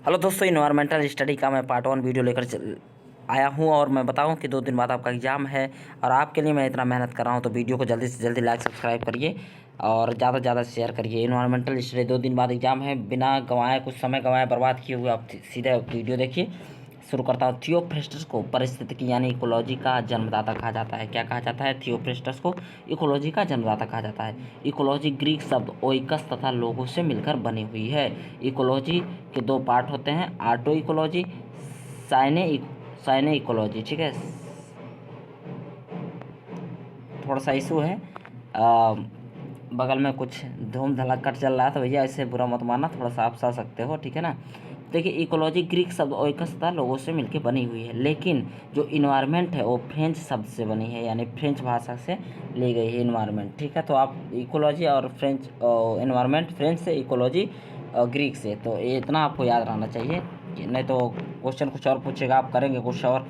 Hello दोस्तों, environmental study का मैं पार्ट 1 वीडियो लेकर आया हूँ। और मैं बताऊँ कि 2 दिन बाद आपका एग्ज़ाम है और आपके लिए मैं इतना मेहनत कर रहा हूँ, तो वीडियो को जल्दी से जल्दी लाइक सब्सक्राइब करिए और ज़्यादा से ज़्यादा शेयर करिए। इन्वायरमेंटल स्टडी 2 दिन बाद एग्ज़ाम है, बिना गंवाए कुछ समय गंवाए बर्बाद किए हुए आप सीधे वीडियो देखिए। शुरू करता हूँ। थियोफ्रास्टस को पारिस्थितिकी यानी इकोलॉजी का जन्मदाता कहा जाता है। क्या कहा जाता है? थियोफ्रास्टस को इकोलॉजी का जन्मदाता कहा जाता है। इकोलॉजी ग्रीक शब्द ओइकस तथा लोगों से मिलकर बनी हुई है। इकोलॉजी के 2 पार्ट होते हैं, ऑटो इकोलॉजी, साइने इकोलॉजी। ठीक है, थोड़ा सा इशू है, बगल में कुछ धूम धड़ाका चल रहा है, तो भैया इससे बुरा मत मानना, थोड़ा सा आप सह सकते हो, ठीक है ना। देखिए, इकोलॉजी ग्रीक शब्द ओइकस तथा लोगों से मिलकर बनी हुई है, लेकिन जो इन्वायरमेंट है वो फ्रेंच शब्द से बनी है, यानी फ्रेंच भाषा से ली गई है इन्वायरमेंट। ठीक है, तो आप इकोलॉजी और फ्रेंच इन्वायरमेंट फ्रेंच से, इकोलॉजी ग्रीक से, तो ये इतना आपको याद रहना चाहिए, नहीं तो क्वेश्चन कुछ और पूछेगा, आप करेंगे कुछ और।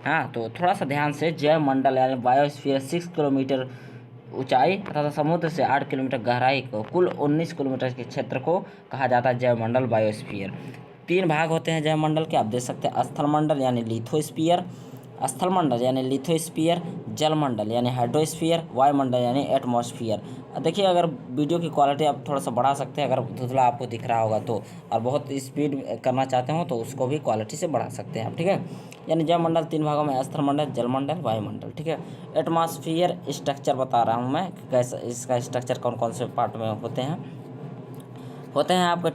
हाँ, तो थोड़ा सा ध्यान से। जैव मंडल यानी बायोस्फीयर 6 किलोमीटर ऊंचाई तथा समुद्र से 8 किलोमीटर गहराई को कुल 19 किलोमीटर के क्षेत्र को कहा जाता है जैवमंडल, बायोस्फीयर। 3 भाग होते हैं जैवमंडल के, आप देख सकते हैं। स्थलमंडल यानी लिथोस्फीयर, स्थलमंडल यानी लिथोस्फीयर, जलमंडल यानी हाइड्रोस्फीयर, वायुमंडल यानी एटमॉस्फियर। देखिए, अगर वीडियो की क्वालिटी आप थोड़ा सा बढ़ा सकते हैं, अगर धुंधला आपको दिख रहा होगा तो, और बहुत स्पीड करना चाहते हो तो उसको भी क्वालिटी से बढ़ा सकते हैं आप। ठीक है, यानी जलमंडल 3 भागों में, स्थलमंडल, जलमंडल, वायुमंडल। ठीक है, एटमॉस्फियर स्ट्रक्चर बता रहा हूँ मैं, कैसा इसका स्ट्रक्चर कौन कौन से पार्ट में होते हैं आपका।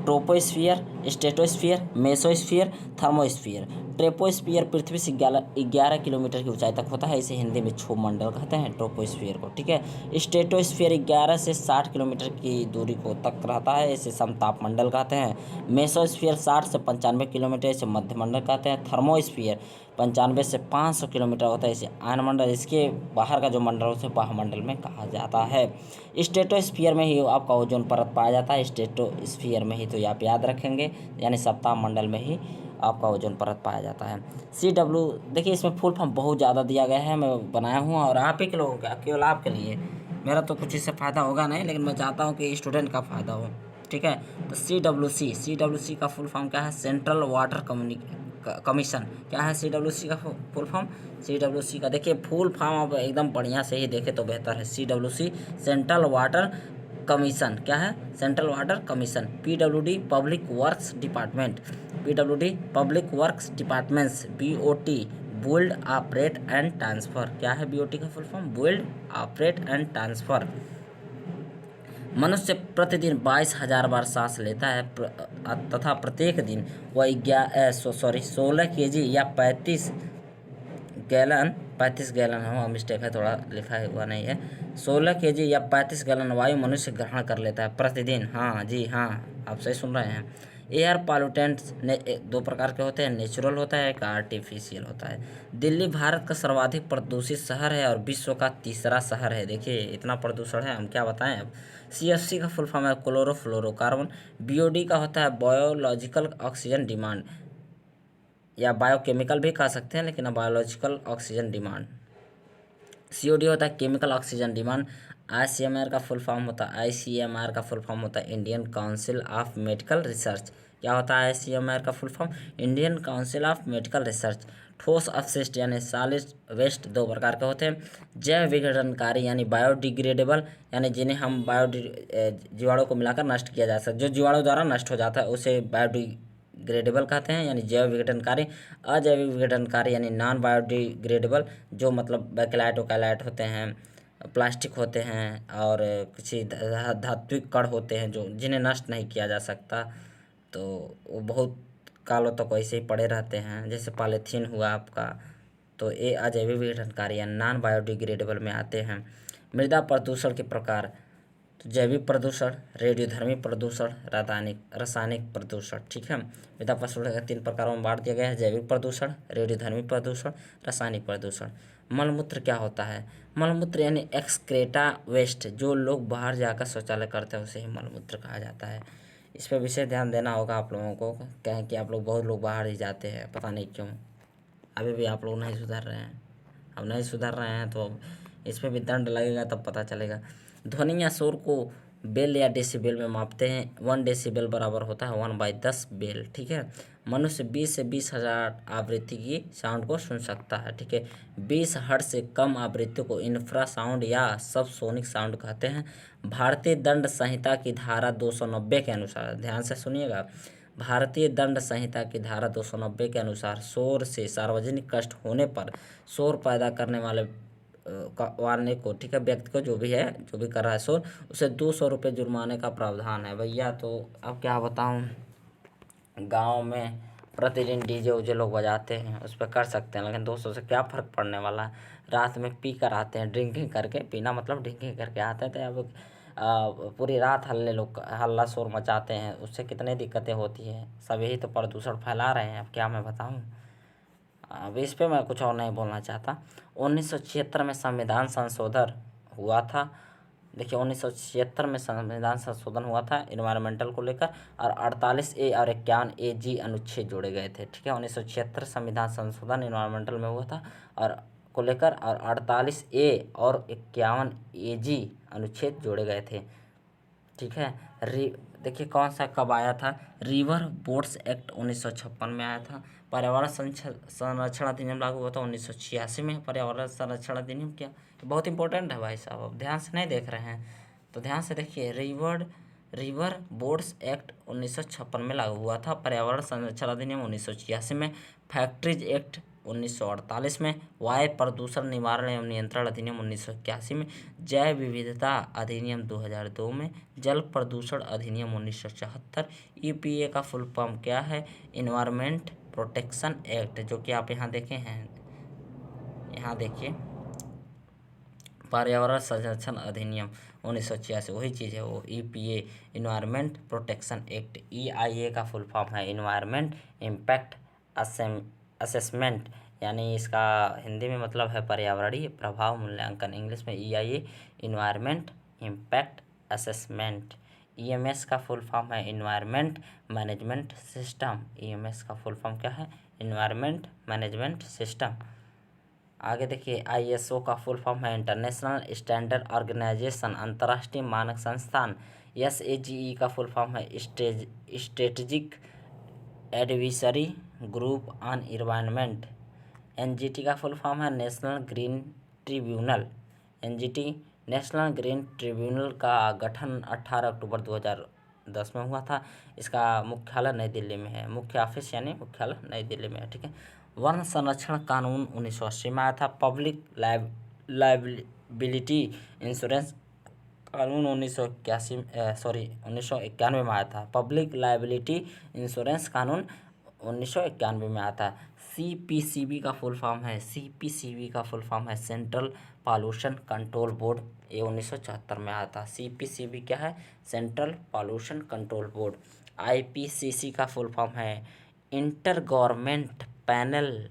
Troposphere, stratosphere, mesosphere, thermosphere. Troposphere पृथ्वी से 11 किलोमीटर की ऊंचाई तक होता है, इसे हिंदी में क्षोभमंडल कहते हैं, ट्रोपोस्फियर को। ठीक है, स्ट्रेटोस्फियर 11 से 60 किलोमीटर की दूरी को तक रहता है, इसे समतापमंडल कहते हैं। मेसोस्फियर 60 से 95 किलोमीटर, इसे मध्यमंडल कहते हैं। थर्मोस्फियर 95 से 500 किलोमीटर होता है, इसे आयनमंडल, इसके बाहर का जो मंडल है उसे वायुमंडल में कहा जाता है। स्ट्रेटोस्फियर में ही आपका ओजोन परत पाया जाता है, स्ट्रेटोस्फियर में ही, तो ये आप याद रखेंगे, यानी सप्ताह मंडल में ही आपका ओजोन परत पाया जाता है। CW, देखिए इसमें फुल फॉर्म बहुत ज़्यादा दिया गया है, मैं बनाया हूँ और आप ही के लोगों का, केवल आपके लिए। मेरा तो कुछ इससे फ़ायदा होगा नहीं, लेकिन मैं चाहता हूँ कि स्टूडेंट का फ़ायदा हो। ठीक है, तो CWC का फुल फॉर्म क्या है? Central water commission. क्या है CWC का फुल फॉर्म? CWC का देखिए फुल फॉर्म आप एकदम बढ़िया से ही देखें तो बेहतर है। CWC central water commission. क्या है? Central water commission. PWD public works department, PWD public works departments. BOT build, operate and transfer. क्या है BOT का full form? Build, operate and transfer. मनुष्य प्रतिदिन 22,000 बार सांस लेता है तथा प्रत्येक दिन वह 16 kg या 35 गैलन हो, मिस्टेक है, थोड़ा लिखा हुआ नहीं है। 16 kg या 35 गैलन वायु मनुष्य ग्रहण कर लेता है प्रतिदिन। हाँ जी हाँ, आप सही सुन रहे हैं। एयर पॉल्यूटेंट्स 2 प्रकार के होते हैं, नेचुरल होता है, एक आर्टिफिशियल होता है। दिल्ली भारत का सर्वाधिक प्रदूषित शहर है और विश्व का तीसरा शहर है। देखिए इतना प्रदूषण है, हम क्या बताएं अब। CFC का फुल फॉर्म है क्लोरोफ्लोरोकार्बन। BOD का होता है बायोलॉजिकल ऑक्सीजन डिमांड, या बायोकेमिकल भी कह सकते हैं, लेकिन बायोलॉजिकल ऑक्सीजन डिमांड। COD होता है केमिकल ऑक्सीजन डिमांड। ICMR का फुल फॉर्म होता है Indian council of medical research. क्या होता है ICMR का full form? Indian council of medical research. ठोस अपशिष्ट यानी सॉलिड वेस्ट 2 प्रकार के होते हैं। जैव विघटनकारी यानी बायोडिग्रेडेबल, यानी जिन्हें हम जीवाणु को मिलाकर नष्ट किया जा सकता है, जो जीवाणु द्वारा नष्ट हो जाता है उसे बायोडिग्रेडेबल कहते हैं, यानी जैव विघटनकारी। अजैविक विघटनकारी यानी नॉन बायोडिग्रेडेबल, जो मतलब बैकेलाइट वोकैलाइट होते हैं, प्लास्टिक होते हैं और किसी धात्विक कण होते हैं जो जिन्हें नष्ट नहीं किया जा सकता, तो वो बहुत कालों तक वैसे ही पड़े रहते हैं, जैसे पॉलीथीन हुआ आपका, तो ये अजैविक विघटनकारी या नॉन बायोडिग्रेडेबल में आते हैं। मृदा प्रदूषण के प्रकार, तो जैविक प्रदूषण, रेडियोधर्मी प्रदूषण, रासायनिक प्रदूषण। ठीक है, मृदा प्रदूषण के 3 प्रकारों में बांट दिया गया है, जैविक प्रदूषण, रेडियोधर्मी प्रदूषण, रासायनिक प्रदूषण। मलमूत्र क्या होता है? मलमूत्र यानी एक्सक्रेटा वेस्ट, जो लोग बाहर जाकर शौचालय करते हैं उसे ही मलमूत्र कहा जाता है। इस पर विशेष ध्यान देना होगा आप लोगों को, क्या है कि आप लोग बहुत लोग बाहर ही जाते हैं, पता नहीं क्यों, अभी भी आप लोग नहीं सुधर रहे हैं। अब नहीं सुधर रहे हैं तो अब इस पर भी दंड लगेगा, तब पता चलेगा। ध्वनि या शोर को बेल या डेसिबल में मापते हैं। 1 डेसिबल बराबर होता है 1/10 बेल, ठीक है। मनुष्य 20 से 20,000 आवृत्ति की साउंड को सुन सकता है, ठीक है। 20 हर्ट्ज से कम आवृत्ति को इंफ्रासाउंड या सबसोनिक साउंड कहते हैं। भारतीय दंड संहिता की धारा 290 के अनुसार, ध्यान से सुनिएगा, भारतीय दंड संहिता की धारा 290 के अनुसार शोर से सार्वजनिक कष्ट होने पर शोर पैदा करने वाले को, ठीक है, व्यक्ति को, जो भी है, जो भी कर रहा है शोर, उसे 200 रुपये जुर्माने का प्रावधान है भैया। तो अब क्या बताऊं, गांव में प्रतिदिन डीजे उजे लोग बजाते हैं, उस पर कर सकते हैं, लेकिन 200 से क्या फ़र्क पड़ने वाला है। रात में पी कर आते हैं, ड्रिंकिंग करके, पीना मतलब ड्रिंकिंग करके आते हैं, तो अब पूरी रात हल्ला शोर मचाते हैं, उससे कितनी दिक्कतें होती हैं। सब यही तो प्रदूषण फैला रहे हैं, अब क्या मैं बताऊं। अब इस पे मैं कुछ और नहीं बोलना चाहता। 1976 में संविधान संशोधन हुआ था। देखिए 1976 में संविधान संशोधन हुआ था इन्वायरमेंटल को लेकर, और 48A और 51AG अनुच्छेद जोड़े गए थे, ठीक है। 1976 संविधान संशोधन इन्वायरमेंटल में हुआ था और को लेकर, और 48A और 51AG अनुच्छेद जोड़े गए थे, ठीक है। देखिए कौन सा कब आया था, रिवर बोट्स एक्ट 1956 में आया था। पर्यावरण संरक्षण अधिनियम लागू हुआ था 1986 में। पर्यावरण संरक्षण अधिनियम क्या, बहुत इंपॉर्टेंट है भाई साहब, अब ध्यान से नहीं देख रहे हैं तो ध्यान से देखिए। रिवर बोट्स एक्ट 1956 में लागू हुआ था। पर्यावरण संरक्षण अधिनियम 1986 में। फैक्ट्रीज एक्ट 1948 में। वायु प्रदूषण निवारण एवं नियंत्रण अधिनियम 1981 में। जैव विविधता अधिनियम 2002 में। जल प्रदूषण अधिनियम 1974। EPA का फुल फॉर्म क्या है, इन्वायरमेंट प्रोटेक्शन एक्ट, जो कि आप यहाँ देखे हैं, यहाँ देखिए, पर्यावरण संरक्षण अधिनियम 1986, वही चीज़ है वो, EPA environment protection act. EIA का फुल फॉर्म है इन्वायरमेंट इम्पैक्ट असेसमेंट, यानी इसका हिंदी में मतलब है पर्यावरणीय प्रभाव मूल्यांकन, इंग्लिश में EIA environment impact assessment. EMS का फुल फॉर्म है इन्वायरमेंट मैनेजमेंट सिस्टम। EMS का फुल फॉर्म क्या है, इन्वायरमेंट मैनेजमेंट सिस्टम। आगे देखिए ISO का फुल फॉर्म है इंटरनेशनल स्टैंडर्ड ऑर्गेनाइजेशन, अंतर्राष्ट्रीय मानक संस्थान। SAGE का फुल फॉर्म है strategic advisory group on environment. NGT का फुल फॉर्म है national green tribunal. NGT national green tribunal का गठन 18 अक्टूबर 2010 में हुआ था। इसका मुख्यालय नई दिल्ली में है, मुख्य ऑफिस यानी मुख्यालय नई दिल्ली में है, ठीक है। वन संरक्षण कानून 1980 में आया था। पब्लिक लाइबिलिटी इंश्योरेंस कानून 1991 में आया था। पब्लिक लाइबिलिटी इंश्योरेंस कानून 1991 में आया था। CPCB का फुल फॉर्म है, CPCB का फुल फॉर्म है सेंट्रल पॉल्यूशन कंट्रोल बोर्ड, ये 1974 में आया था। CPCB क्या है, central pollution control board. IPCC का फुल फॉर्म है inter government panel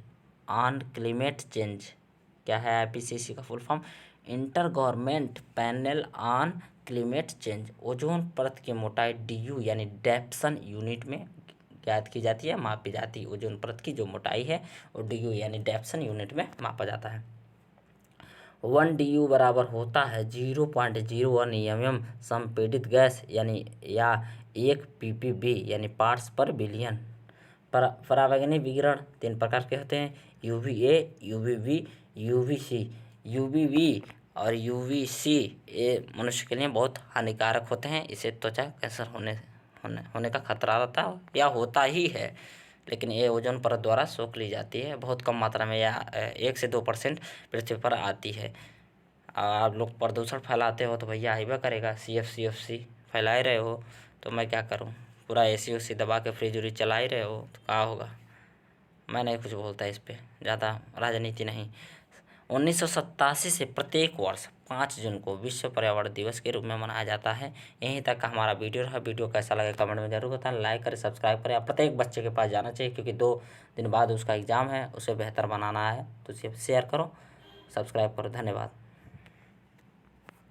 on climate change. क्या है IPCC का full form, inter government panel on climate change. Ozone परत की मोटाई DU यानी डेप्सन यूनिट में ज्ञात की जाती है, मापी जाती है। ओजोन परत की जो मोटाई है वो DU यानी डेप्सन यूनिट में मापा जाता है। 1 DU बराबर होता है 0.01 mm संपीड़ित गैस यानी, या 1 ppb यानी पार्ट्स पर बिलियन। परावैंगनी विकिरण 3 प्रकार के होते हैं, UVA, UVB, UVC। UVB और UVC ये मनुष्य के लिए बहुत हानिकारक होते हैं, इसे त्वचा कैंसर होने का खतरा रहता है या होता ही है, लेकिन ये ओजोन परत द्वारा सोख ली जाती है बहुत कम मात्रा में, या 1 से 2% पृथ्वी पर आती है। आप लोग प्रदूषण फैलाते हो तो भैया आइबा करेगा, CFC फैला ही रहे हो, तो मैं क्या करूं, पूरा AC उसी दबा के फ्रिज उरिज चला ही रहे हो तो क्या होगा। मैं नहीं कुछ बोलता इस पर, ज़्यादा राजनीति नहीं। 1987 से प्रत्येक वर्ष 5 जून को विश्व पर्यावरण दिवस के रूप में मनाया जाता है। यहीं तक का हमारा वीडियो रहा। वीडियो कैसा लगे कमेंट में जरूर बताएं, लाइक करें, सब्सक्राइब करें। प्रत्येक बच्चे के पास जाना चाहिए, क्योंकि 2 दिन बाद उसका एग्ज़ाम है, उसे बेहतर बनाना है, तो इसे शेयर करो, सब्सक्राइब करो। धन्यवाद।